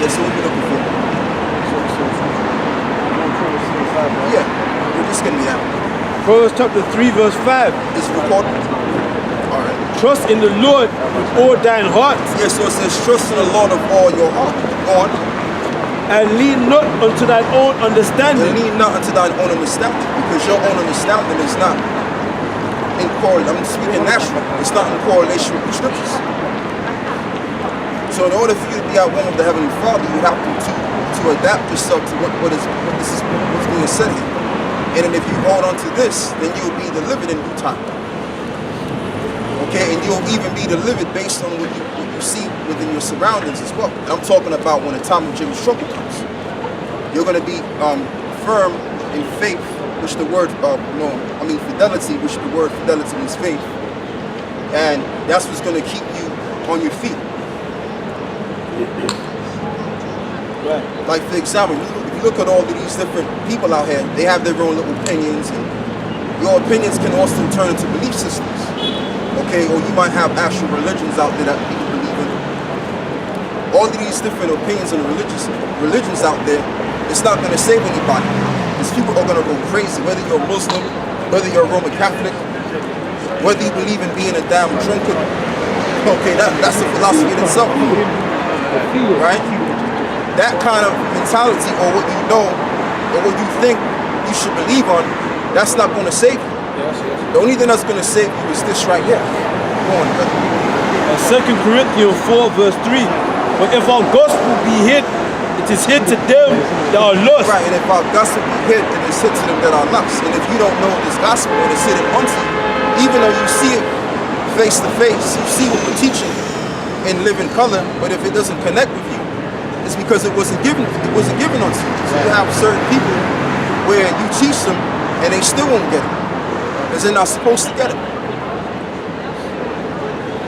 That's what we're looking for. Yeah, we're just gonna be that. Proverbs chapter 3 verse 5. It's recorded. All right. Trust in the Lord with all thine heart. Yeah, so it says trust in the Lord of all your heart. Go on. And lean not unto thine own And understanding. lean not unto thine own understanding, because your own understanding is not in correlation. I'm speaking natural. It's not in correlation with the scriptures. So in order for you to be at one with the Heavenly Father, you have to adapt yourself to what's being said here. And then if you hold on to this, then you'll be delivered in due time. Okay, and you'll even be delivered based on what you see within your surroundings as well. And I'm talking about when the time of Jacob's trouble comes. You're going to be firm in faith, which the word, fidelity, which the word fidelity means faith. And that's what's going to keep you on your feet. Right. Like, for example, if you look at all of these different people out here, they have their own little opinions, and your opinions can also turn into belief systems. Okay, or you might have actual religions out there that people believe in. All of these different opinions and religions out there, it's not going to save anybody. Because people are going to go crazy, whether you're a Muslim, whether you're a Roman Catholic, whether you believe in being a damn drunkard. Okay, that's a philosophy in itself. Right? That kind of mentality, or what you know, or what you think you should believe on, that's not going to save you. The only thing that's going to save you is this right here. Go on, brother. 2 Corinthians 4 verse 3. But if our gospel be hid, it is hid to them that are lost. Right, and if our gospel be hid, it is hid to them that are lost. And if you don't know this gospel, it is hidden unto you. Even though you see it face to face, you see what we're teaching in living color, but if it doesn't connect with you, it's because it wasn't given unto you. So you have certain people where you teach them and they still won't get it, because they're not supposed to get it.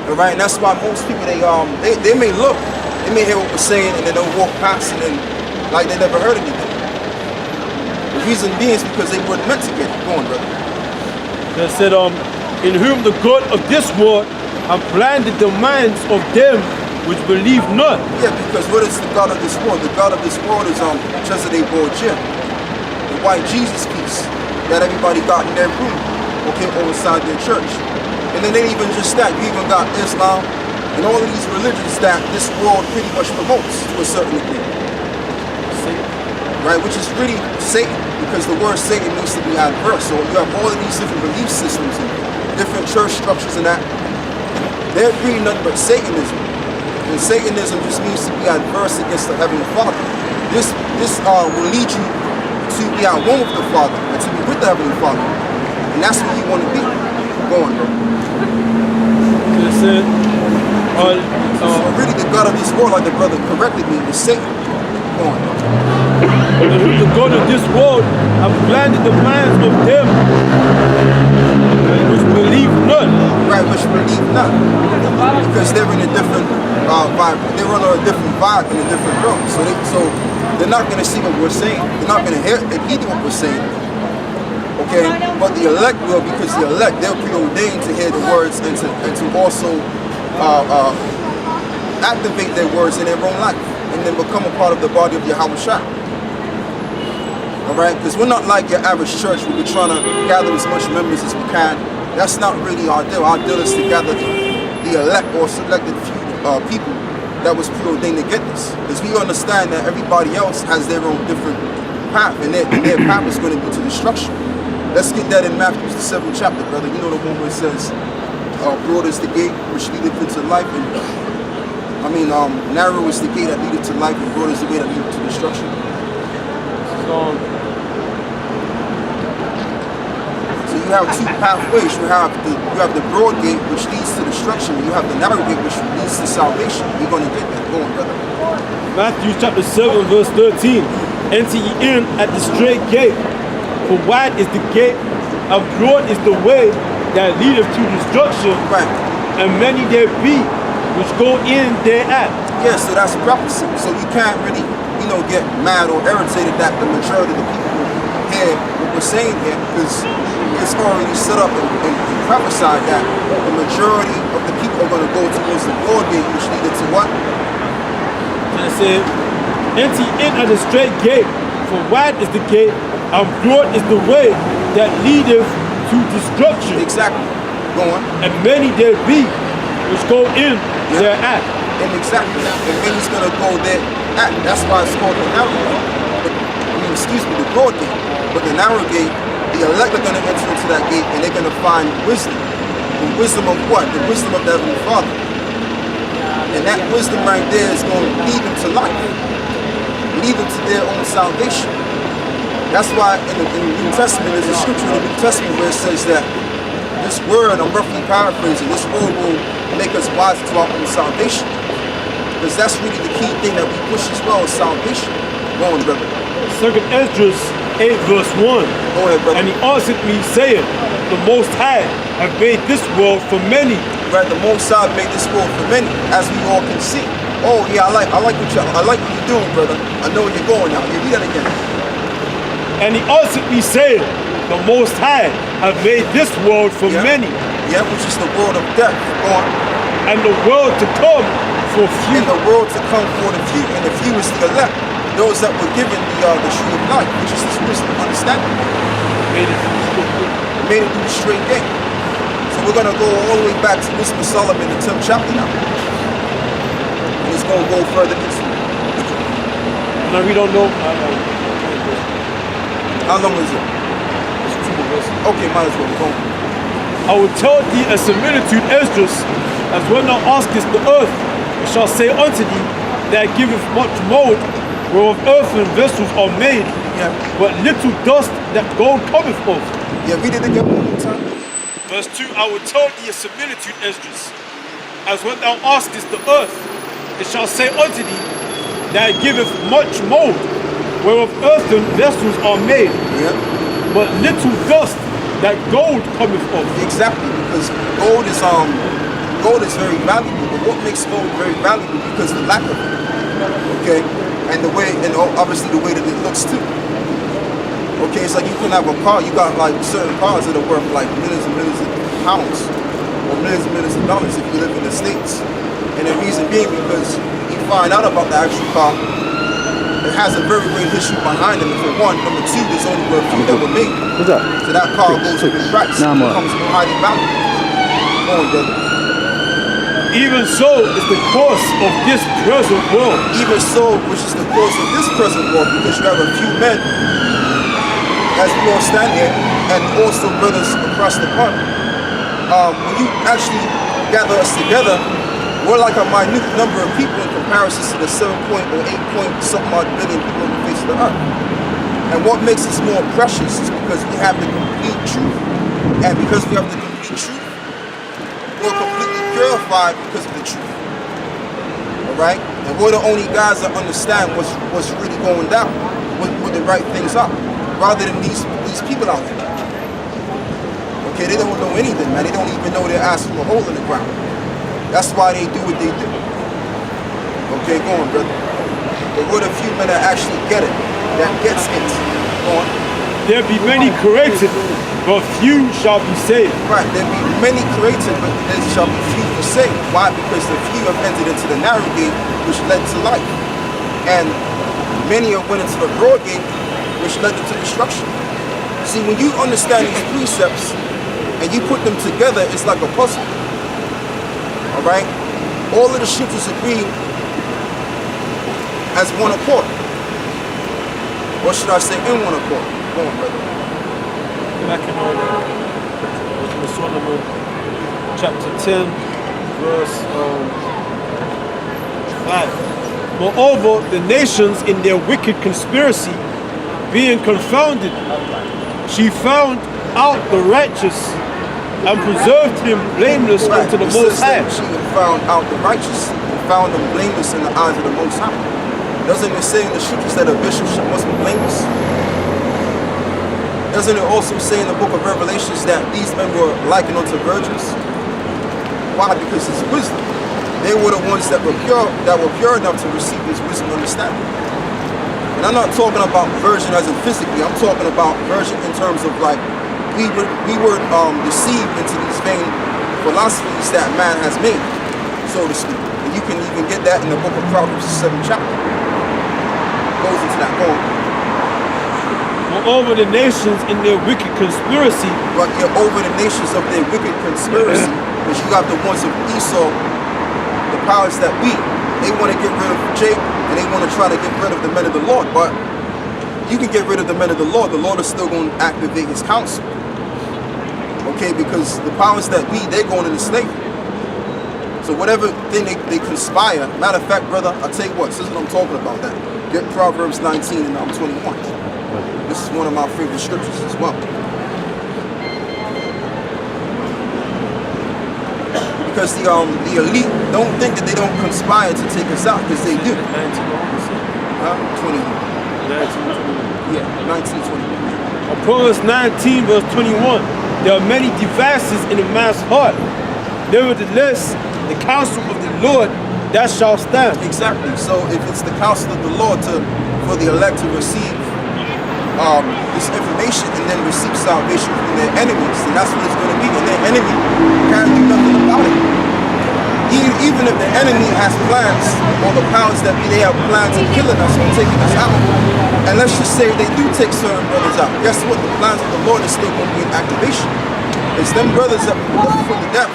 All right, and that's why most people they may look, they may hear what we're saying, and then they'll walk past and then like they never heard anything. The reason being is because they weren't meant to get it. Go on, brother. They said, in whom the God of this world have blinded the minds of them which believe not. Yeah, because what is the God of this world? The God of this world is Chesedek Borgia, the white Jesus piece that everybody got in their room, okay, or inside their church. And then they even just that, you even got Islam and all of these religions that this world pretty much promotes to a certain degree. Right, which is really Satan, because the word Satan means to be adverse. So you have all of these different belief systems and different church structures and that. They're really nothing but Satanism. And Satanism just means to be adverse against the Heavenly Father. This will lead you to be at one with the Father and to be with the Heavenly Father. And that's where you want to be. Go on, bro. They said, So really the God of this world, like the brother corrected me, is Satan. Go on. the God of this world have blinded the minds of them which believe not. Right, which believe not. Because they're in a different vibe. They're on a different vibe in a different realm. So they're not going to see what we're saying. They're not going to hear what we're saying. Okay? But the elect will, because the elect, they're preordained to hear the words and to also activate their words in their own life and then become a part of the body of Yahweh Shah. Alright? Because we're not like your average church where we're trying to gather as much members as we can. That's not really our deal. Our deal is to gather the elect or selected few people that was preordained to get this. Because we understand that everybody else has their own different path, and their path is going to be to destruction. Let's get that in Matthew the 7th chapter, brother. You know the one where it says, broad is the gate which leadeth into life, and narrow is the gate that leadeth to life, and broad is the way that leadeth to destruction. So you have two pathways. You have the broad gate which leads to destruction. You have the narrow gate which leads to salvation. You're going to get that. Go on, brother. Matthew chapter 7 verse 13. Enter ye in at the straight gate, for wide is the gate, and broad is the way that leadeth to destruction, Right. and many there be which go in thereat. Yeah, so that's prophecy. So you can't really, get mad or irritated that the majority of the people hear what we're saying here, because it's already set up and prophesied that the majority of the people are going to go towards the broad gate, which leaded to what? And I said, Enter in at the straight gate, for wide is the gate, and broad is the way that leadeth to destruction. Exactly. Go on. And many there be which go in thereat. And exactly. And many's gonna go there. That's why it's called the narrow gate. The broad gate. But the narrow gate, the elect are gonna enter into that gate, and they're gonna find wisdom. The wisdom of what? The wisdom of the Heavenly Father. And that wisdom right there is going to lead them to life, lead them to their own salvation. That's why in the New Testament, there's a scripture in the New Testament where it says that this word, I'm roughly paraphrasing, this word will make us wise to our own salvation. Because that's really the key thing that we push as well, is salvation. Go on, brother. 2 Esdras 8 verse 1. Go ahead, brother. And he answered me, saying, the Most High have made this world for many. Right, the Most High made this world for many, as we all can see. Oh yeah, I like what you're doing, brother. I know where you're going now. You read that again. And he answered me, saying, the Most High have made this world for many. Yeah, which is the world of death. Go on. And the world to come for few. And the world to come for the few, and the few is the elect. Those that were given the tree of life, which is this wisdom, understanding. Made it through the straight gate. So we're gonna go all the way back to Wisdom of Solomon, the 10th chapter now. And it's gonna go further into it. Now we don't know. How long is it? It's 2 verses. Okay, might as well go. I will tell thee a similitude, Esdras, as when thou askest the earth, it shall say unto thee, that giveth much mold, whereof earthen vessels are made, but little dust that gold cometh of. Yeah, read it again one more time. Verse 2, I will tell thee a similitude, Esdras, as when thou askest the earth, it shall say unto thee, that giveth much mold, whereof earthen vessels are made, but little dust that gold cometh of. Exactly, because gold is very valuable, but what makes gold very valuable? Because the lack of it. Okay? And obviously the way that it looks too. Okay, it's like you can have a car, you got like certain cars that are worth like millions and millions of pounds or millions of dollars if you live in the States. And the reason being because you find out about the actual car, it has a very great history behind it. For one, number two, there's only a few that were made. What's up? So that car goes up in price. Nah, It becomes more highly valuable. Go on, brother. Even so is the course of this present world. Even so, which is the course of this present world, because you have a few men, as we all stand here, and also brothers across the pond. When you actually gather us together, we're like a minute number of people in comparison to the 7 point or 8 point something odd billion people on the face of the earth. And what makes us more precious is because we have the complete truth. And because we have the complete truth, we're completely purified because of the truth. Alright? And we're the only guys that understand what's really going down, what the right things are, rather than these people out there. Okay, they don't know anything, man. They don't even know they're asking a hole in the ground. That's why they do what they do. Okay, go on, brother. But we're the few men that actually get it, that gets it. Go on. There be many created, but few shall be saved. Right, there be many created, but there shall be few for saved. Why? Because the few have entered into the narrow gate, which led to life. And many have went into the broad gate, which led them to destruction. See, when you understand these precepts, and you put them together, it's like a puzzle. Alright? All of the scriptures agree as one accord. Or should I say in one accord? Go on, brother. Back in Solomon, chapter 10, verse 5. Moreover, the nations in their wicked conspiracy, being confounded, she found out the righteous and preserved him blameless unto the Most High. She found out the righteous and found them blameless in the eyes of the Most High. Doesn't it say in the scriptures that a bishop must be blameless? Doesn't it also say in the book of Revelations that these men were likened unto virgins? Why? Because it's wisdom. They were the ones that were pure enough to receive this wisdom and understanding. And I'm not talking about virgin as in physically. I'm talking about virgin in terms of like we were deceived into these vain philosophies that man has made, so to speak. And you can even get that in the book of Proverbs, the 7th chapter. goes into that goal. Moreover, the nations in their wicked conspiracy, But you're over the nations of their wicked conspiracy, because you got the ones of Esau, the powers that be. They want to get rid of Jacob, and they want to try to get rid of the men of the Lord. But you can get rid of the men of the Lord is still going to activate his counsel. Okay, because the powers that be, they're going into slavery. So whatever thing they conspire, matter of fact, brother, I'll tell you what, this is what I'm talking about that. Get Proverbs 19 and 21. This is one of my favorite scriptures as well. Because the elite don't think that they don't conspire to take us out, because they do. 21. Yeah, 1921. Proverbs 19 verse 21, there are many devices in a man's heart. Nevertheless, the counsel of the Lord, that shall stand. Exactly. So if it's the counsel of the Lord for the elect to receive this information and then receive salvation from their enemies, then that's what it's going to be. And their enemy can't do nothing about it. Even if the enemy has plans, or the powers that be, they have plans of killing us or taking us out. And let's just say they do take certain brothers out. Guess what? The plans of the Lord is still going to be in activation. It's them brothers that we left for the death.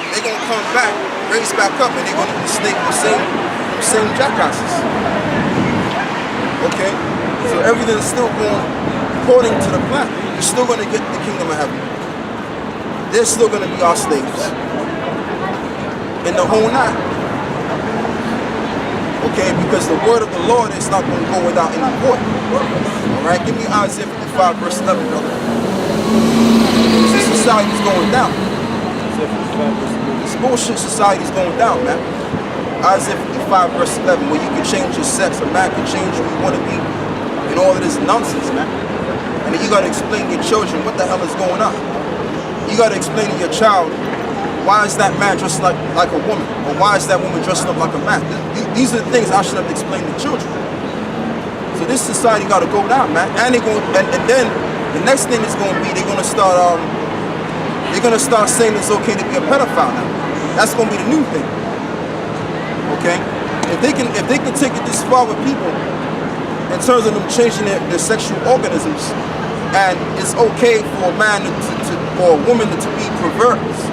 They're going to come back, raise back up, and they're going to mistake the same jackasses. Okay? So everything is still going according to the plan. You're still going to get the kingdom of heaven. They're still going to be our slaves. In the whole night. Okay? Because the word of the Lord is not going to go without any void. Alright? Give me Isaiah 55 verse 11, brother. This society is going down. This bullshit society is going down, man. Isaiah 55 verse 11, where you can change your sex, a man can change who you want to be, and all of this nonsense, man. And then you got to explain to your children what the hell is going on. You got to explain to your child, why is that man dressed like a woman, or why is that woman dressed up like a man? These are the things I should have explained to children. So this society got to go down, man. And they going, and then the next thing is going to be, they're going to start saying it's okay to be a pedophile now. That's going to be the new thing. Okay? If they can take it this far with people, in terms of them changing their sexual organisms, and it's okay for a man or a woman to be perverts,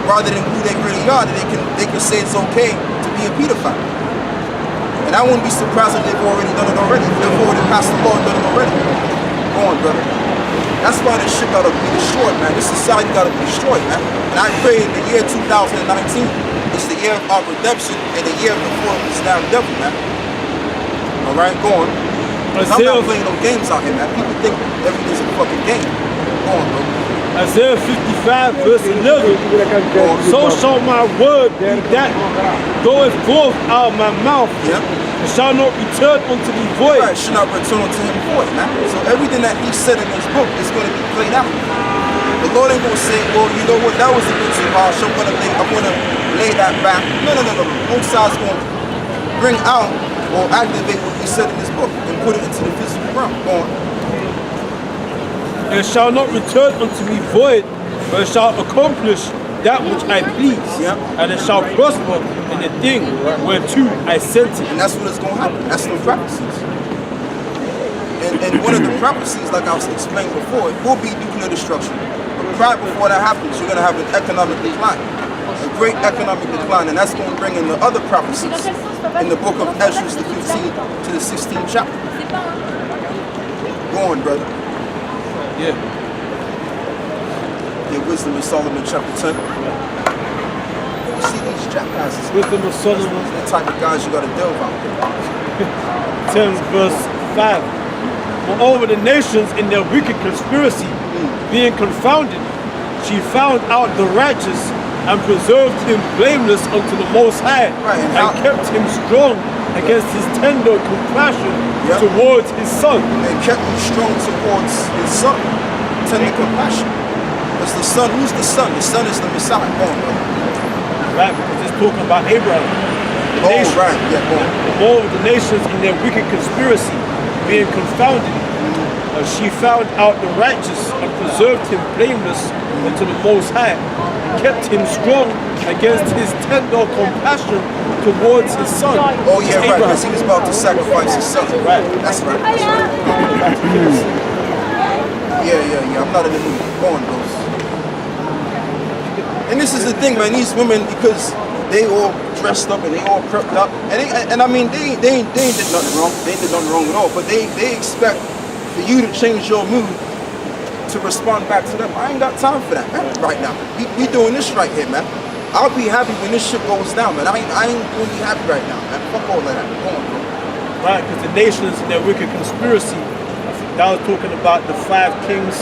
rather than who they really are, that they can say it's okay to be a pedophile. And I wouldn't be surprised if they've already done it already. If they've already passed the law and done it already. Go on, brother. That's why this shit gotta be destroyed, man. This society gotta be destroyed, man. And I pray in the year 2019 is the year of our redemption and the year of the fall of this damn devil, man. Alright, go on. I'm not playing no games out here, man. People think everything's a fucking game. Go on, bro. Isaiah 55 verse 11, so shall my word be that goeth forth out of my mouth, and shall not return unto me void. Right, should not return unto him void, man. So everything that he said in his book is going to be played out. The Lord ain't going to say, well, you know what, that was a bit too harsh, I'm going to lay that back. No. Both sides going to bring out or activate what he said in his book and put it into the physical realm. Go on. And shall not return unto me void, but it shall accomplish that which I please, and it shall prosper in the thing whereto I sent it. And that's what is going to happen. That's the prophecies. And one of the prophecies, like I was explaining before, it will be nuclear destruction. But right before that happens, you're going to have an economic decline, a great economic decline, and that's going to bring in the other prophecies in the book of Ezra, the 15th to the 16th chapter. Go on, brother. Yeah. Your Wisdom of Solomon, chapter 10. You see these jackasses. Wisdom of Solomon. The type of guys you got to delve out. 10 verse 5. Moreover, the nations in their wicked conspiracy, being confounded, she found out the righteous and preserved him blameless unto the Most High, and kept him strong against his tender compassion towards his son. And kept him strong towards his son. Tender compassion. Because the son, who's the son? The son is the Messiah. Go on, brother. Right, because it's talking about Abraham. Right, yeah, go on. All of the nations in their wicked conspiracy, being confounded, she found out the righteous and preserved him blameless unto the Most High, and kept him strong against his tender compassion towards his son. Oh yeah, right. Abraham. Because he was about to sacrifice his son. Right. That's right. That's right. Yeah. I'm not in the mood. Go on, Ghost. And this is the thing, man. These women, because they all dressed up and they all prepped up, and I mean, they ain't did nothing wrong. They ain't did nothing wrong at all. But they expect for you to change your mood to respond back to them. I ain't got time for that, man. Right now, we doing this right here, man. I'll be happy when this shit goes down, man. I ain't gonna be happy right now, man. Fuck all of that. Go on, bro. Right, because the nations in their wicked conspiracy, that was talking about the 5 kings,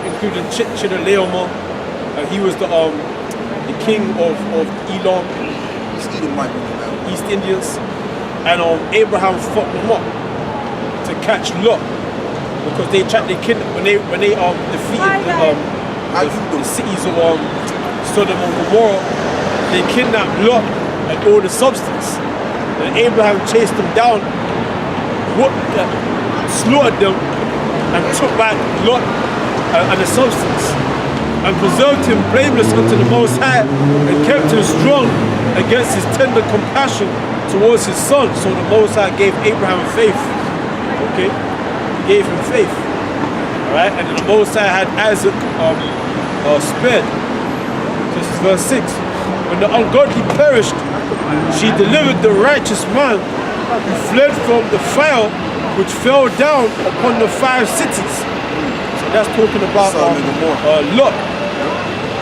including Chedorlaomer. He was the king of Elam, He's eating my money, man. East Indians, and Abraham fucked them up to catch Lot because they kidnapped when they defeated the cities of Sodom and Gomorrah. They kidnapped Lot and all the substance, and Abraham chased them down, slaughtered them, and took back Lot and the substance, and preserved him blameless unto the Most High, and kept him strong against his tender compassion towards his son. So the Most High gave Abraham faith. Okay, he gave him faith. All right, and then the Most High had Isaac spared. This is verse 6. When the ungodly perished, she delivered the righteous man who fled from the fire which fell down upon the 5 cities. So that's talking about Lot.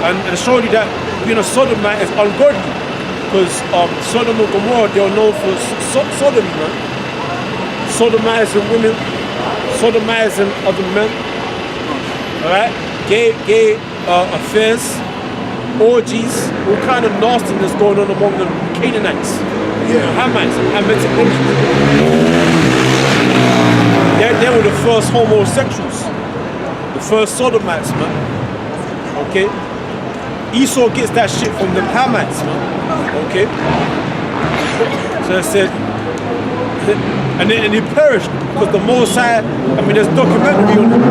And showed you that being a sodomite is ungodly, because Sodom and Gomorrah, they are known for sodomy, man. Sodomizing women, sodomizing other men, alright? Gay affairs, orgies, all kind of nastiness going on among the Canaanites, Hamites, and Hamitic orgies. They were the first homosexuals, the first sodomites, man. Okay? Esau gets that shit from the Hamites, man. Okay? So I said, and he perished because the Most High, I mean, there's documentary on it.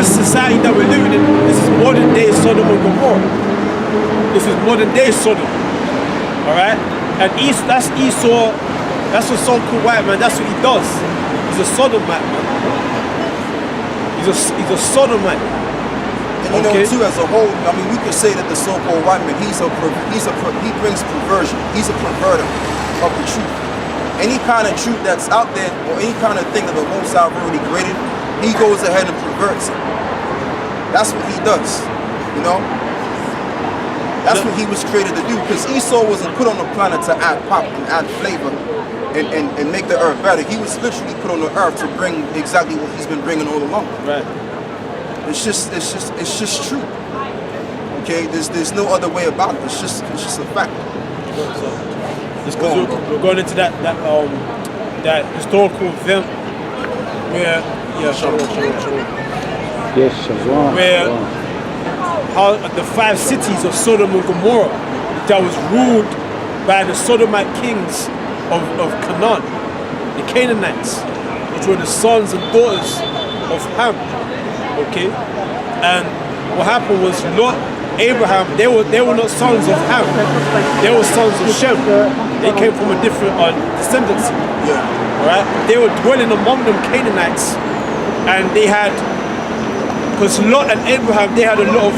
Society that we're living in, this is modern day Sodom and Gomorrah. This is modern day Sodom. Alright? And that's Esau, that's a so-called white man, that's what he does. He's a sodomite, man. He's a sodomite. And you know, too, as a whole, I mean, we could say that the so-called white man, he brings perversion. He's a perverter of the truth. Any kind of truth that's out there, or any kind of thing that the Most High already created, he goes ahead and perverts it. That's what he does, you know? That's what he was created to do, because Esau wasn't put on the planet to add pop and add flavor and make the earth better. He was literally put on the earth to bring exactly what he's been bringing all along. Right. It's just true. Okay, there's no other way about it. It's just a fact. So, we're going into that historical event where where how the 5 cities of Sodom and Gomorrah that was ruled by the Sodomite kings of Canaan, the Canaanites, which were the sons and daughters of Ham. Okay, and what happened was Lot, Abraham, they were not sons of Ham, they were sons of Shem. They came from a different descendancy. Yeah. All right, they were dwelling among them Canaanites, and they had. Because Lot and Abraham, they had a lot of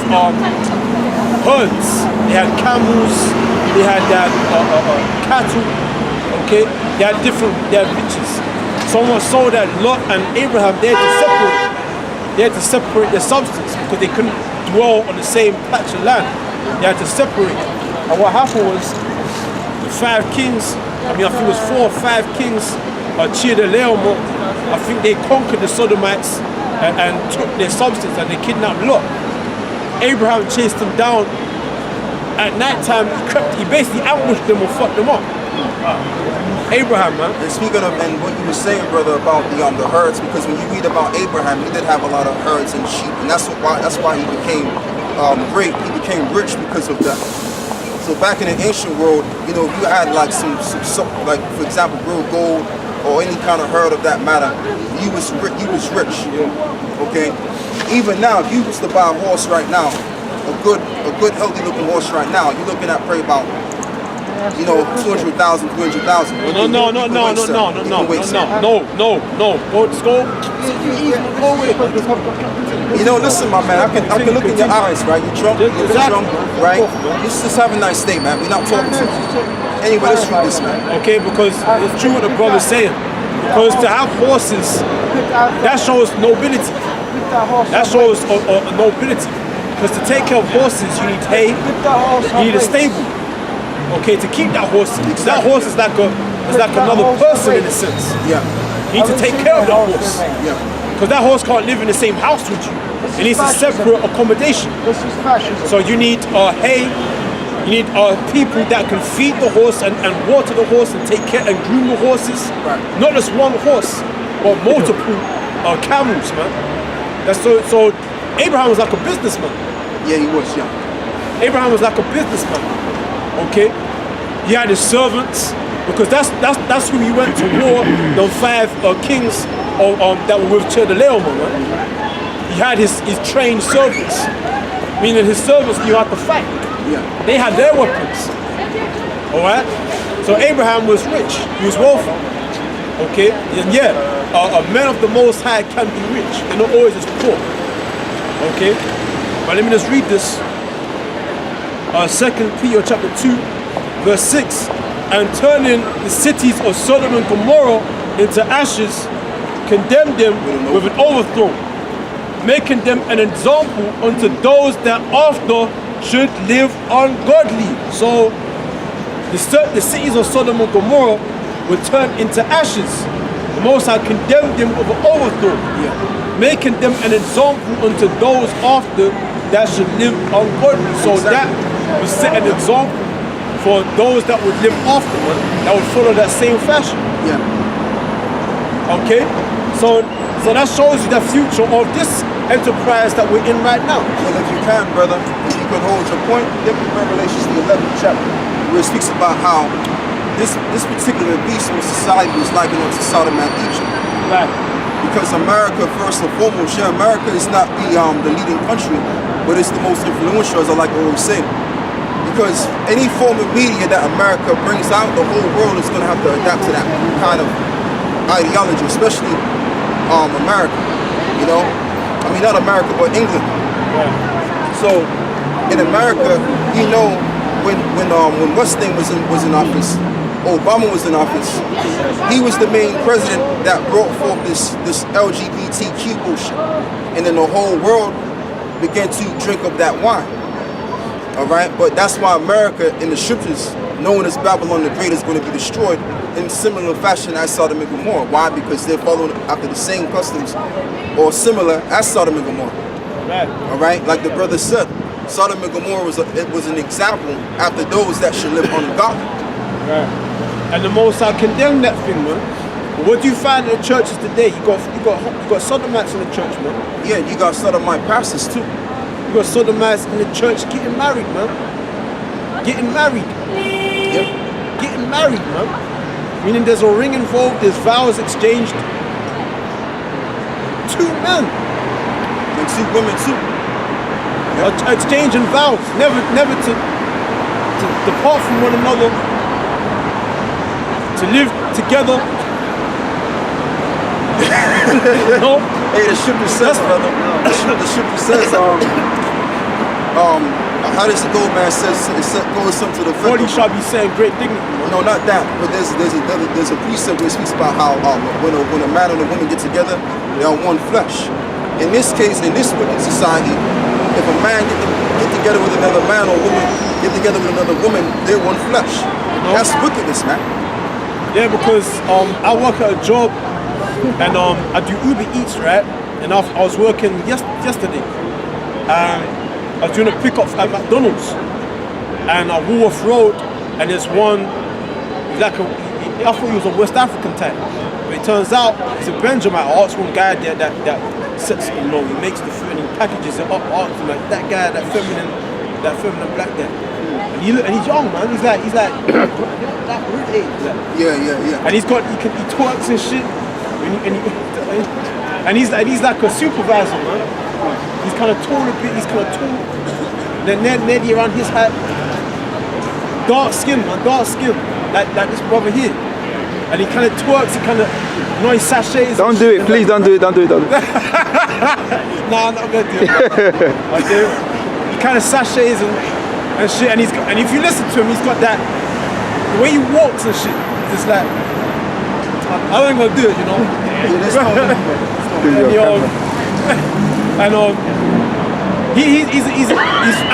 herds. They had camels, they had cattle, okay? They had riches. So much so that Lot and Abraham, they had to separate their substance because they couldn't dwell on the same patch of land. They had to separate. And what happened was, the 5 kings, I think it was 4 or 5 kings, Chedorlaomer, I think they conquered the Sodomites and took their substance, and they kidnapped Lot. Abraham chased them down. At night time, he basically ambushed them and fucked them up. Abraham, man. And speaking of, and what you were saying, brother, about the herds, because when you read about Abraham, he did have a lot of herds and sheep, and that's why he became great. He became rich because of that. So back in the ancient world, you know, if you had like some like, for example, real gold or any kind of herd of that matter, you was rich. Okay. Even now, if you was to buy a horse right now, a good healthy looking horse right now, you're looking at probably about, you know, 200,000, 300,000. No. Go with it. You know, listen, my man, I can look in your eyes, right? You're drunk, right? You just have a nice day, man. We're not talking to you. Anyway, let's read this, man. Okay, because it's true what the brother's saying. Because to have horses, that shows nobility. That shows nobility. Because to take care of horses, you need hay, you need a stable. Okay, to keep that horse. That horse is like another person in a sense. Yeah. You need to take care of that horse. Yeah. Because that horse can't live in the same house with you. It needs a separate accommodation. So you need hay, you need people that can feed the horse and water the horse and take care and groom the horses. Right. Not just one horse, but multiple camels, man. That's so Abraham was like a businessman. Yeah, he was, yeah. Abraham was like a businessman. Okay? He had his servants, because that's who he went to war, the 5 kings that were with Chedorlaomer, right? He had his trained servants, meaning his servants knew how to fight. Yeah. They had their weapons. Alright? So Abraham was rich, he was wealthy. Okay? And yeah, a man of the Most High can be rich, they're not always as poor. Okay? But let me just read this. 2 Peter chapter 2, verse 6. And turning the cities of Sodom and Gomorrah into ashes, condemned them with an overthrow, making them an example unto those that after should live ungodly. So the cities of Sodom and Gomorrah were turned into ashes. The Most High condemned them with an overthrow, making them an example unto those after that should live ungodly. So that would set an example for those that would live afterward, that would follow that same fashion. Yeah. Okay? So that shows you the future of this enterprise that we're in right now. Well, if you can, brother, if you can hold your point, look at Revelations, the 11th chapter, where it speaks about how this particular beast of society was likened unto Sodom and Egypt. Right. Because America, first and foremost, America is not the leading country, but it's the most influential, as I like to always say. Because any form of media that America brings out, the whole world is going to have to adapt to that kind of ideology, especially America. You know, I mean not America, but England. Right. So in America, you know, when what's name was in office, Obama was in office, he was the main president that brought forth this LGBTQ bullshit, and then the whole world began to drink up that wine. All right, but that's why America in the scriptures, known as Babylon the Great, is going to be destroyed in similar fashion as Sodom and Gomorrah. Why? Because they're following after the same customs or similar as Sodom and Gomorrah. Right. All right, like the brother said, Sodom and Gomorrah was an example after those that should live ungodly. Right. And the Most High condemned that thing, man. But what do you find in the churches today? You got Sodomites in the church, man. Yeah, you got Sodomite pastors too. You got Sodomites in the church getting married, man. Getting married. Yep. Getting married, man. Meaning there's a ring involved, there's vows exchanged. 2 men. And 2 women too. Yep. Exchanging vows, never to depart from one another, to live together. No? Hey, the scripture says, brother. The scripture says, how does it go, man? It says, goes something to the effect. 40 shall be saying great dignity. No, not that. But there's a precept where it speaks about how when a man and a woman get together, they are one flesh. In this case, in this wicked society, if a man get together with another man or a woman get together with another woman, they're one flesh. That's wickedness, man. Yeah, because I work at a job and I do Uber Eats, right? And I was working yesterday. I was doing a pickup at McDonald's, and I Woolworth Road, and there's one, like I thought he was a West African type. But it turns out he's a Benjamin. I asked one guy that sets, he makes the food and he packages it up. I asked him, like, that guy, that feminine black guy. And he's young, man. He's like that rude age. Like. Yeah. And he twerks and shit. And he's like a supervisor, man. He's kind of tall a bit. He's kind of tall. Then nearly around his height. Dark skin, man. Dark skin. Like this brother here. And he kind of twerks. He kind of, he sachets. Don't do it, please. Don't do it. Don't do it. Nah, I'm not gonna do it. Okay. He kind of sachets and shit. And if you listen to him, he's got that. The way he walks and shit. It's like. I ain't gonna do it, you know. He's I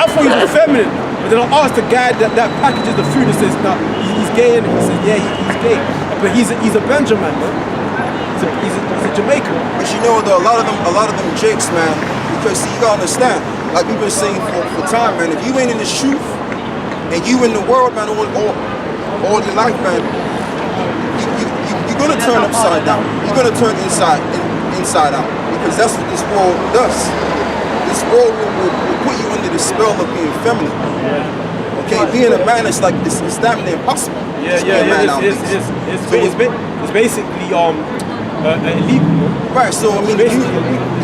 thought he was feminine, but then I asked the guy that packages the food and says, "No, he's gay," and he says, "Yeah, he's gay, but he's a Benjamin, man. He's a Jamaican." But you know, though, a lot of them jakes, man. Because see, you gotta understand, like we've been saying for time, man. If you ain't in the truth and you in the world, man, all your life, man. You're gonna turn upside down. You're gonna turn inside out, because that's what this world does. This world will put you under the spell of being feminine. Okay, being a man is like it's damn near impossible. It's basically illegal. Right. So I mean,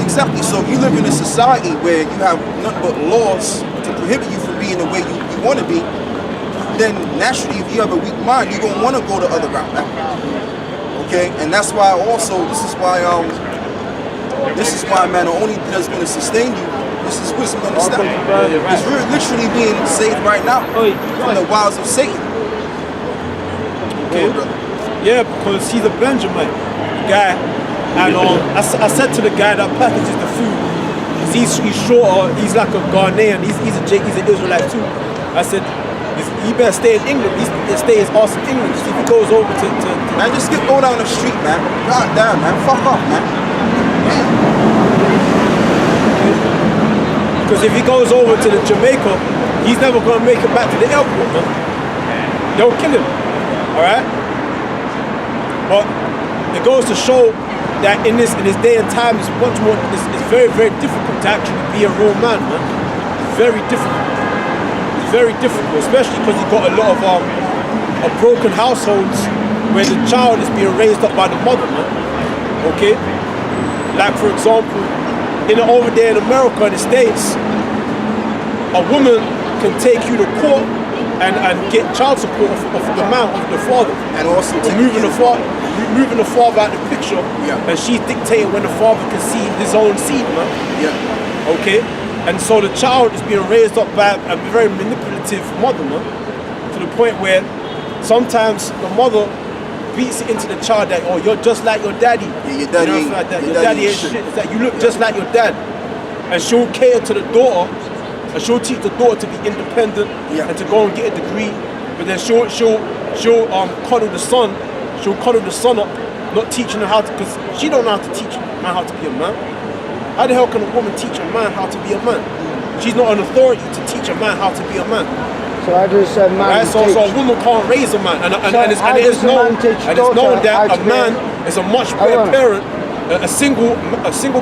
exactly. So if you live in a society where you have nothing but laws to prohibit you from being the way you want to be, then naturally, if you have a weak mind, you're gonna want to go the other route. Okay, and that's why also this is why man, the only thing that's gonna sustain you, this is wisdom, understand. Because we're literally being saved right now from the wiles of Satan. Okay. Yeah, because he's a Benjamin guy, and I said to the guy that packages the food, he's shorter, he's like a Ghanaian, he's an Israelite too. I said, he better stay in England. He stay his ass in England. If he goes over to man, just go down the street, man. God damn, man. Fuck off, man. Because if he goes over to the Jamaica, he's never gonna make it back to the airport, man. They'll kill him. Alright? But it goes to show that in this day and time, it's much more. It's very, very difficult to actually be a real man, man. It's very difficult. Very difficult, especially because you've got a lot of broken households where the child is being raised up by the mother, man. Okay? Like for example, over there in America, in the States, a woman can take you to court and get child support of the man, of the father. And also moving the father out of the picture, and she's dictating when the father can see his own seed, man. Yeah. Okay? And so the child is being raised up by a very manipulative mother, man, to the point where sometimes the mother beats it into the child that, oh, you're just like your daddy. Yeah, your daddy ain't like that. Your daddy ain't shit. It's like you look just like your dad. And she'll cater to the daughter, and she'll teach the daughter to be independent and to go and get a degree. But then she'll coddle the son. She'll coddle the son up, not teaching her how to, because she don't know how to teach a man how to be a man. How the hell can a woman teach a man how to be a man? She's not an authority to teach a man how to be a man. So how does a man So a woman can't raise a man, and it's known that a man is a much better parent. A single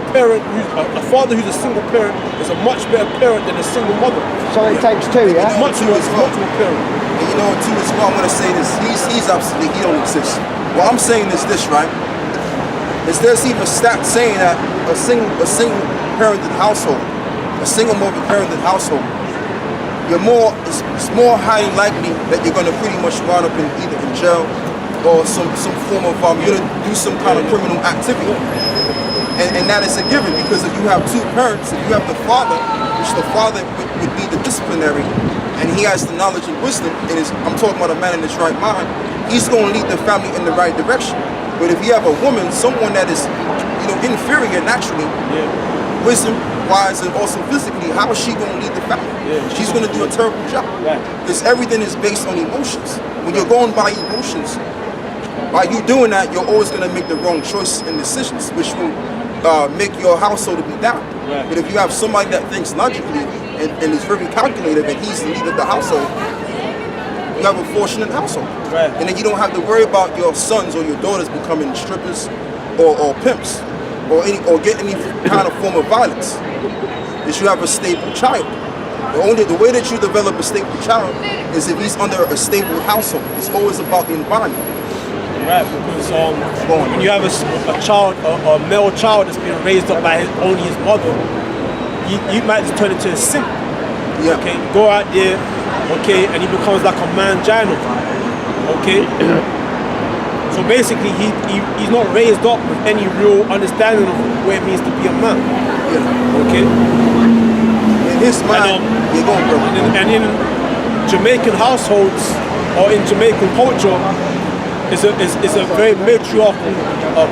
parent, a father who's a single parent is a much better parent than a single mother. So it takes two, yeah? Much more parent. And you know, too, as well, I'm gonna say this. He's absolutely, he don't exist. What I'm saying is this, right? Is there's even stats saying that a single parented household, a single mother parented household, it's more highly likely that you're gonna pretty much wind up in either in jail or some form of you're gonna do some kind of criminal activity. And that is a given, because if you have two parents, if you have the father, which the father would be the disciplinary, and he has the knowledge and wisdom, I'm talking about a man in his right mind, he's gonna lead the family in the right direction. But if you have a woman, someone that is, inferior naturally, wisdom wise and also physically, how is she going to lead the family? She's going to do a terrible job. Because everything is based on emotions. When you're going by emotions, by you doing that, you're always going to make the wrong choices and decisions, which will make your household to be down. But if you have somebody that thinks logically and is very calculated, and he's the leader of the household, you have a fortunate household. Right. And then you don't have to worry about your sons or your daughters becoming strippers or pimps or get any kind of form of violence. Is you have a stable child. The way that you develop a stable child is if he's under a stable household. It's always about the environment. Right, because when you have a child, a male child that's been raised up by only his mother, you might just turn into a simp. Yeah. Okay, go out there, okay, and he becomes like a mangino. Okay. So basically, he's not raised up with any real understanding of what it means to be a man. Yeah. Okay. In his mind, you're going, bro. And in Jamaican households or in Jamaican culture, it's a very matriarchal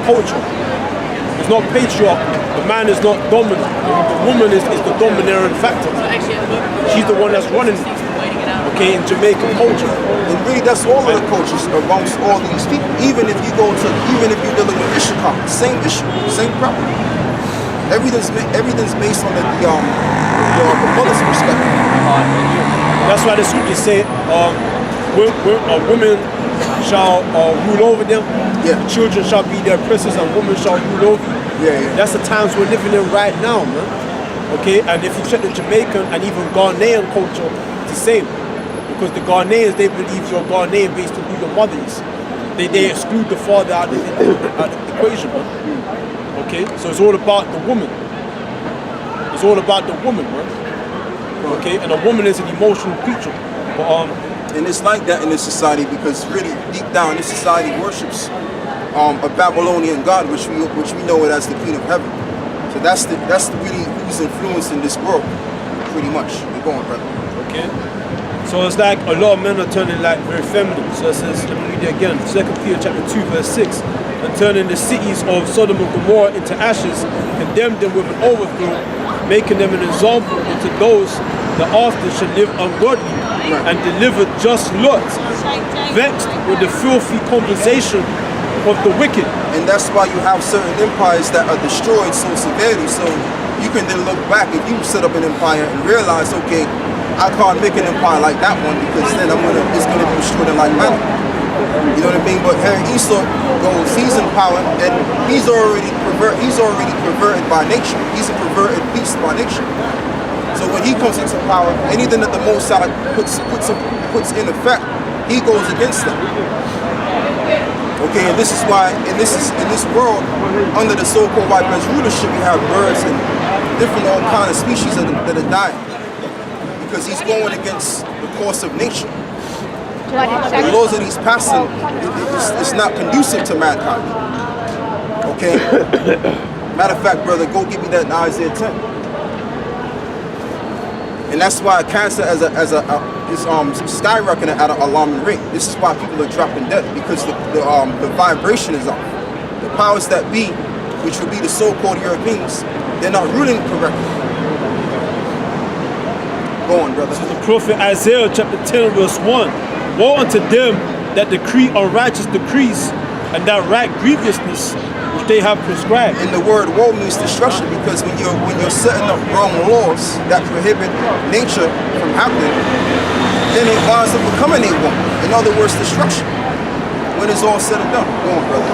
culture. It's not patriarchal. The man is not dominant. The woman is the domineering factor. She's the one that's running it. Okay, in Jamaican culture. And really, that's all of the cultures amongst all these people. Even if you're dealing with Ishikar, same issue, same problem. Everything's based on the mother's perspective. That's why the scriptures say, women shall rule over them. Yeah. Children shall be their princes, and women shall rule over you. Yeah. That's the times we're living in right now, man. Okay, and if you check the Jamaican and even Ghanaian culture, it's the same. Because the Ghanaians, they believe you're Ghanaian based on who your mother is. They exclude the father out of the equation, man. Okay, so it's all about the woman. It's all about the woman, man. Okay, and a woman is an emotional creature. But and it's like that in this society because really deep down, this society worships a Babylonian god, which we know it as the Queen of Heaven. So that's really who's influencing this world, pretty much. You're going, brother. okay. So it's like a lot of men are turning like very feminine. So it says, let me read it again, 2 Peter chapter 2, verse 6. And turning the cities of Sodom and Gomorrah into ashes, condemned them with an overthrow, making them an example unto those that after should live ungodly and deliver just Lot, vexed with the filthy conversation of the wicked. And that's why you have certain empires that are destroyed so severely. So you can then look back if you set up an empire and realize, okay, I can't make an empire like that one because then it's gonna be destroyed in like manner. You know what I mean? But Harry Esau goes, he's in power and he's already perverted by nature. He's a perverted beast by nature. So when he comes into power, anything that the Most High puts in effect, he goes against them. Okay, and this is why in this world, under the so-called white man's rulership, we have birds and different all kind of species that are dying. Because he's going against the course of nature. The laws that he's passing, it's not conducive to mankind. Okay? Matter of fact, brother, go give me that in Isaiah 10. And that's why cancer is skyrocketing at an alarming rate. This is why people are dropping dead, because the vibration is off. The powers that be, which would be the so-called Europeans, they're not ruling correctly. Go on, brother. The prophet Isaiah chapter 10 verse 1. Woe unto them that decree unrighteous decrees and that right grievousness which they have prescribed. And the word woe means destruction, because when you're setting up wrong laws that prohibit nature from happening, then it winds up becoming a woe. In other words, destruction. When it's all said and done. Go on, brother.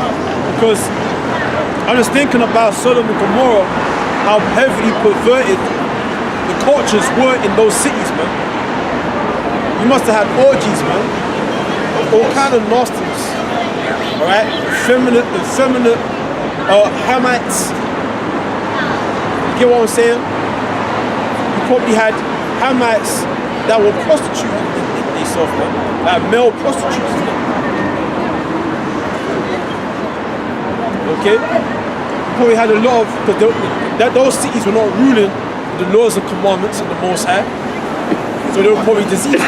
Because I was thinking about Sodom and Gomorrah, how heavily perverted the cultures were in those cities, man. You must have had orgies, man. All kind of nastiness. Alright? Effeminate Hamites. You get what I'm saying? You probably had Hamites that were prostitutes themselves, man. Like male prostitutes, man. Okay? You probably had a lot of, because those cities were not ruling the laws and commandments of the Most High. So they were probably diseases.